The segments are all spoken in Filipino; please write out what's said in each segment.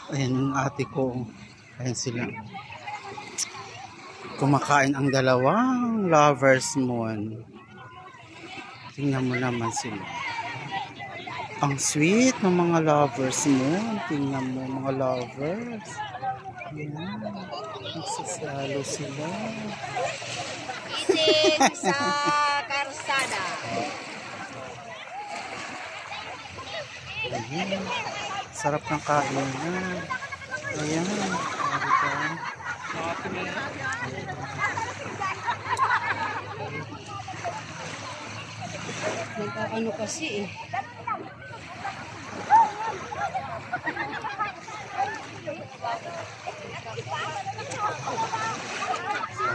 Ayan yung ate ko. Ayan sila. Kumakain ang dalawang lovers moon. Tingnan mo naman sila. Ang sweet ng mga lovers moon. Tingnan mo mga lovers. Ayan. Nagsasalo sila. Eating sa karsada. Ayan. Sarap ng kain na. Ayan. Ano kasi eh.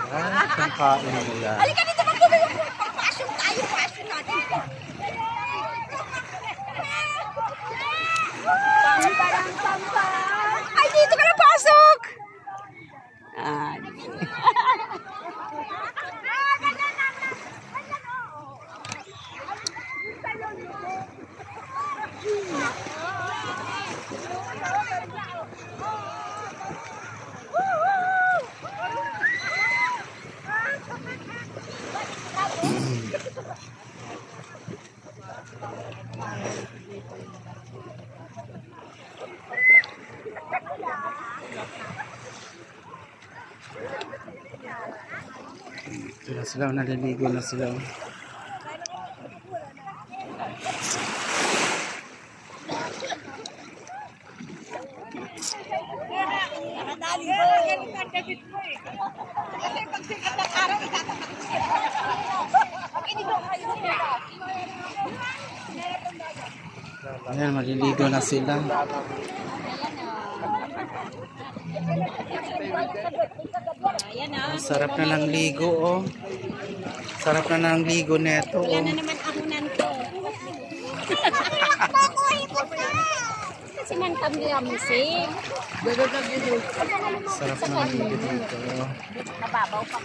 Sarap ng kain nila. Halika dito magkumain. Passion tayo. Passion natin. Ay, dito ka na pasok! Ah. Ito na sila, naliligo na sila. Ayan, maliligo na sila. Ang sarap na ng ligo, oh. Sarap na ng ligo neto, oh. Wala na naman ahunan ko. Kasi man kami musik. Sarap na ng ligo dito, oh. Nababaw pa.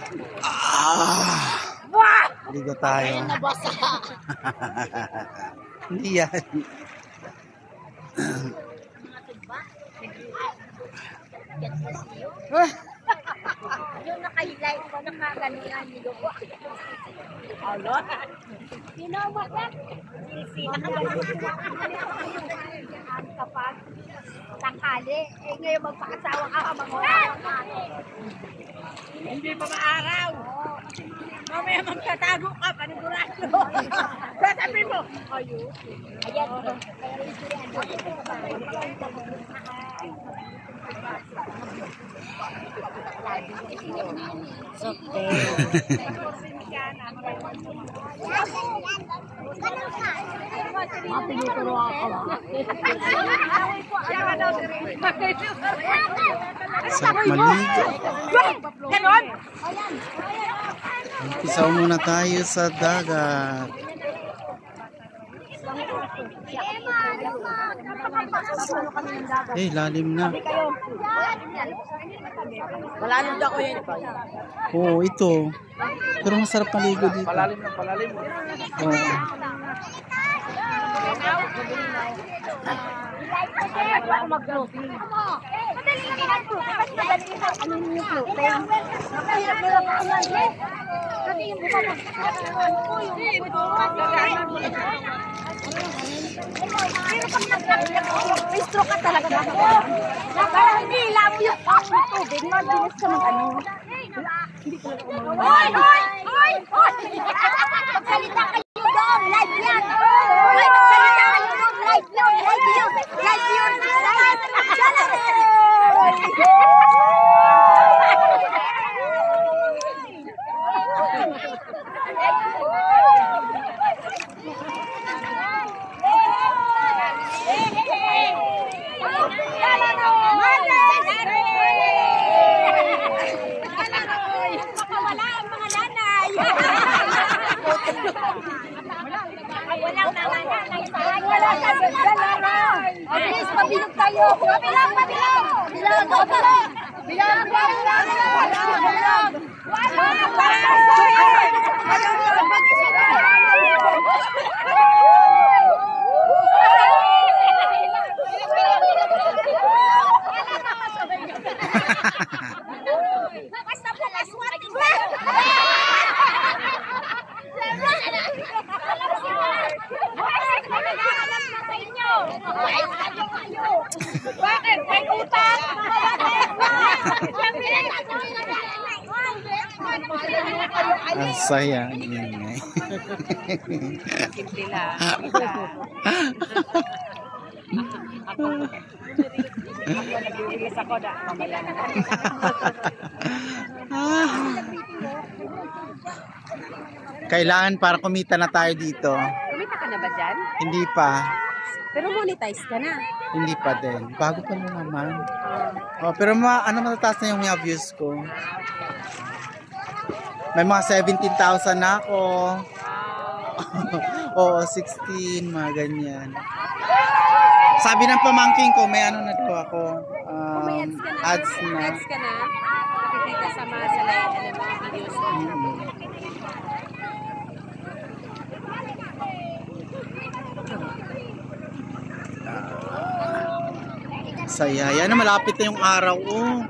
Ligo tayo. Ayan, nabasa. Hindi yan. Yung naka-highlight mo, nakaganunan nilo ko. Alo? Pinawakat. Kapag nakali, eh ngayon magpakasawa ka ka mga hindi pa maaraw. Mamaya magtatago ka, panigurado. Sasabi mo, ayo. Ayan. Sokte. Mapinuturo ako. Sarap maligo. Ganon? Pisaw muna tayo sa dagat. Eh, lalim na. Wala nang ako yun. Oo, ito. Pero masarap maligo dito. Palalim na palalim. Oo. Mag-floating. Madali lang yan po. Kasi madali lang. Ano yung floating? Mahirap na lang ako yan. Kasi yung bumabag. Ano po yung pero pag nag-float, may stroke ka talaga ba? Para hindi ilamo yung tubig. Mabilis ka mag-ano. Hindi ko lang kumagawa. Hoy! Hoy! Hoy! Hoy! Magsalita kayo doon! Live yan! Hoy! Magsalita kayo doon! Live yun! Live yun! Live yun! Please, mabilog tayo. Mabilog, mabilog. Mabilog, mabilog. Bilog, bilog, bilog. May utang! Ang saya. Ingay. Simple lang. Ako nag-release ako na mamaya na. Kailangan para kumita na tayo dito. Kumita ka na ba dyan? Hindi pa. Pero monetize ka na. Hindi pa din. Bago pa lang naman. Oh, pero matataas na yung mga views ko. May mga 17,000 na ako. Oo, 16, mga ganyan. Sabi ng pamangking ko, may ano na daw ako. May Ads na. Ads ka na. Nakikita sa mga videos mo. Saya. Yan na, malapit na yung araw. Oh.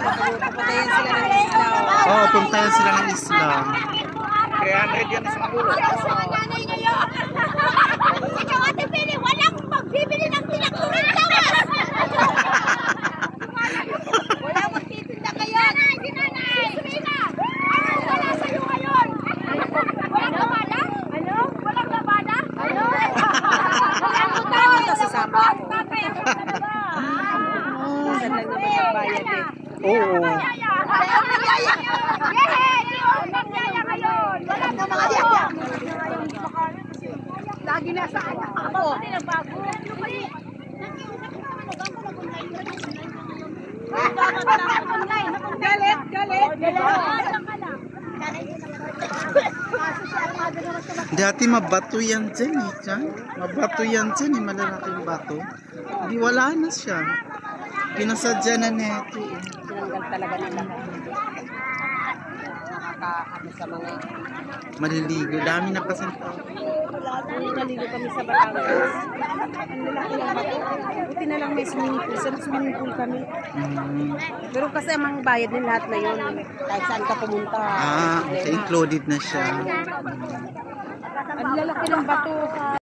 Papatayin sila ng isla. Oo, puntayan sila ng isla. 300 yan sa magulo. Nanay ngayon. Sa Ate Pili, walang magbibili ng tinagturing tawas. Wala magtitinda kayo. Nanay. Sumina. Anong wala sa'yo ngayon? Walang labada? Ano? Walang labada? Ano? Walang utang. Ito sasama ako. Saan lang naman ang bayad eh. Oo. Lagi na sa ako. Galit. Dati mabato yan dyan eh. Dyan. Mabato yan dyan eh. Malalaking bato. Hindi, wala na siya. Pinasadya na neto. Tinanggal talaga nila. Nakakaano sa mga Maliligo. Dami na kasi tao. naligo kami sa Batangas. Ang lalaki ng bato. Buti na lang may swimming pool. Sa swimming pool kami. Pero kasi ang bayad ng lahat na yun. Kahit saan ka pumunta. Okay, included na siya. Ang lalaki ng bato.